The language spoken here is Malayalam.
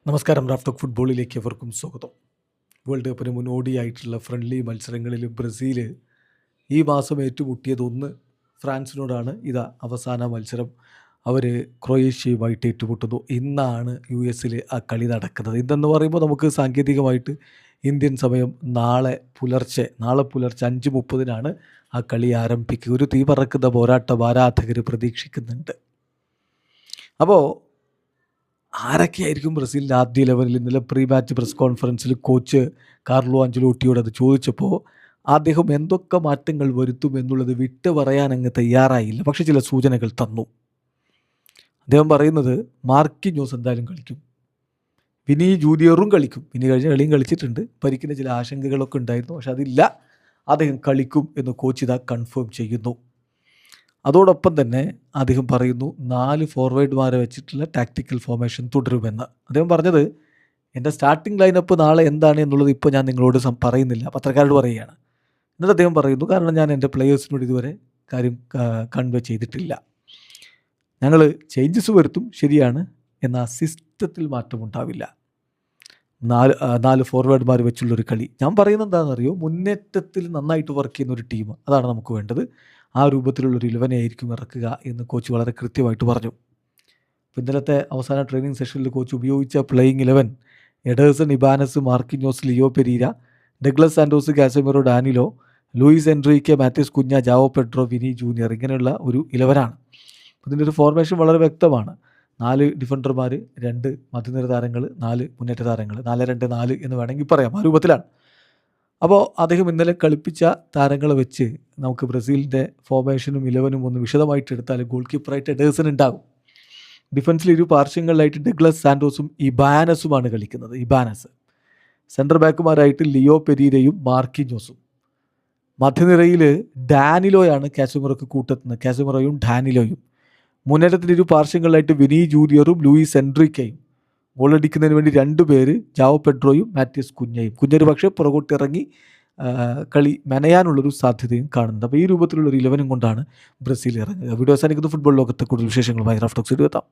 നമസ്കാരം. റാഫ് ടോക്ക് ഫുട്ബോളിലേക്ക് എവർക്കും സ്വാഗതം. വേൾഡ് കപ്പിന് മുന്നോടിയായിട്ടുള്ള ഫ്രണ്ട്ലി മത്സരങ്ങളിൽ ബ്രസീൽ ഈ മാസം ഏറ്റുമുട്ടിയതൊന്ന് ഫ്രാൻസിനോടാണ്. ഇതാ അവസാന മത്സരം അവർ ക്രൊയേഷ്യയുമായിട്ട് ഏറ്റുമുട്ടുന്നു. ഇന്നാണ് US ആ കളി നടക്കുന്നത്. ഇന്നെന്ന് പറയുമ്പോൾ നമുക്ക് സാങ്കേതികമായിട്ട് ഇന്ത്യൻ സമയം നാളെ പുലർച്ചെ 5:30 ആ കളി ആരംഭിക്കുക. ഒരു തീ പറക്കുന്ന പോരാട്ടം ആരാധകർ പ്രതീക്ഷിക്കുന്നുണ്ട്. അപ്പോൾ ആരൊക്കെയായിരിക്കും ബ്രസീലിൻ്റെ ആദ്യ ലെവലിൽ? ഇന്നലെ പ്രീ മാച്ച് പ്രസ് കോൺഫറൻസിൽ കോച്ച് കാർലോ അഞ്ചലോട്ടിയോട് അത് ചോദിച്ചപ്പോൾ അദ്ദേഹം എന്തൊക്കെ മാറ്റങ്ങൾ വരുത്തും എന്നുള്ളത് വിട്ട് പറയാൻ അങ്ങ് തയ്യാറായില്ല. പക്ഷേ ചില സൂചനകൾ തന്നു. അദ്ദേഹം പറയുന്നത് മാർക്കിഞ്ഞോസ് എന്തായാലും കളിക്കും, വിനി ജൂനിയറും കളിക്കും. വിനി കഴിഞ്ഞ കളിയും കളിച്ചിട്ടുണ്ട്. പരിക്കിന് ചില ആശങ്കകളൊക്കെ ഉണ്ടായിരുന്നു, പക്ഷെ അതില്ല, അദ്ദേഹം കളിക്കും എന്ന് കോച്ച് ഇതാ കൺഫേം ചെയ്യുന്നു. അതോടൊപ്പം തന്നെ അദ്ദേഹം പറയുന്നു 4 ഫോർവേഡുമാരെ വെച്ചിട്ടുള്ള ടാക്റ്റിക്കൽ ഫോർമേഷൻ തുടരുമെന്ന്. അദ്ദേഹം പറഞ്ഞത് എൻ്റെ സ്റ്റാർട്ടിംഗ് ലൈനപ്പ് നാളെ എന്താണ് എന്നുള്ളത് ഇപ്പോൾ ഞാൻ നിങ്ങളോട് പറയുന്നില്ല, പത്രക്കാരോട് പറയുകയാണ്. എന്നിട്ട് അദ്ദേഹം പറയുന്നു, കാരണം ഞാൻ എൻ്റെ പ്ലെയേഴ്സിനോട് ഇതുവരെ കാര്യം കൺവേ ചെയ്തിട്ടില്ല. ഞങ്ങൾ ചേഞ്ചസ് വരുത്തും, ശരിയാണ്, എന്നാൽ സിസ്റ്റത്തിൽ മാറ്റമുണ്ടാവില്ല. 4 ഫോർവേഡുമാർ വെച്ചുള്ളൊരു കളി. ഞാൻ പറയുന്നത് എന്താണെന്നറിയോ, മുന്നേറ്റത്തിൽ നന്നായിട്ട് വർക്ക് ചെയ്യുന്ന ഒരു ടീം, അതാണ് നമുക്ക് വേണ്ടത്. ആ രൂപത്തിലുള്ളൊരു 11 ആയിരിക്കും ഇറക്കുക എന്ന് കോച്ച് വളരെ കൃത്യമായിട്ട് പറഞ്ഞു. ഇന്നലത്തെ അവസാന ട്രെയിനിങ് സെഷനിൽ കോച്ച് ഉപയോഗിച്ച playing 11 Ederson, Ibanez, Marquinhos, Leo Pereira, Douglas Santos, Casemiro, Danilo, Luiz Henrique, Matheus Cunha, Joao Pedro, Vini Junior, ഇങ്ങനെയുള്ള ഒരു 11. ഇതിൻ്റെ ഒരു ഫോർമേഷൻ വളരെ വ്യക്തമാണ്. 4 ഡിഫൻഡർമാർ, 2 മധ്യനിര താരങ്ങൾ, 4 മുന്നേറ്റ താരങ്ങൾ, 4-2-4 എന്ന് വേണമെങ്കിൽ പറയാം. ആ രൂപത്തിലാണ്. അപ്പോൾ അദ്ദേഹം ഇന്നലെ കളിപ്പിച്ച താരങ്ങളെ വെച്ച് നമുക്ക് ബ്രസീലിൻ്റെ ഫോർമേഷനും 11 ഒന്ന് വിശദമായിട്ട് എടുത്താൽ ഗോൾ കീപ്പറായിട്ട് എഡേഴ്സൺ ഉണ്ടാകും. ഡിഫൻസിൽ ഇരു പാർശ്വങ്ങളിലായിട്ട് ഡഗ്ലസ് സാന്റോസും ഇബാനസുമാണ് കളിക്കുന്നത്. ഇബാനസ് സെൻറ്റർ ബാക്കുമാരായിട്ട് ലിയോ പെരീരയും മാർക്കിഞ്ഞോസും. മധ്യനിരയിൽ ഡാനിലോയാണ് കാസമിറോക്ക് കൂട്ടെത്തുന്നത്. കാസമിറോയും ഡാനിലോയും. മുന്നേറ്റത്തിൻ്റെ ഇരു പാർശ്വങ്ങളിലായിട്ട് വിനി ജൂനിയറും ലൂയിസ് എൻട്രിക്കയും. ഗോളടിക്കുന്നതിന് വേണ്ടി 2 പേര്, ജാവോ പെഡ്രോയും മാത്യൂസ് കുഞ്ഞയും. കുഞ്ഞൊരു പക്ഷേ പുറകോട്ടിറങ്ങി കളി മെനയാനുള്ളൊരു സാധ്യതയും കാണുന്നുണ്ട്. അപ്പോൾ ഈ രൂപത്തിലുള്ളൊരു 11 കൊണ്ടാണ് ബ്രസീൽ ഇറങ്ങുക. വീഡിയോ അവസാനിക്കുന്ന ഫുട്ബോൾ ലോകത്തെ കൂടുതൽ വിശേഷങ്ങളുമായി റാഫ് ടോക്സ് എത്താം.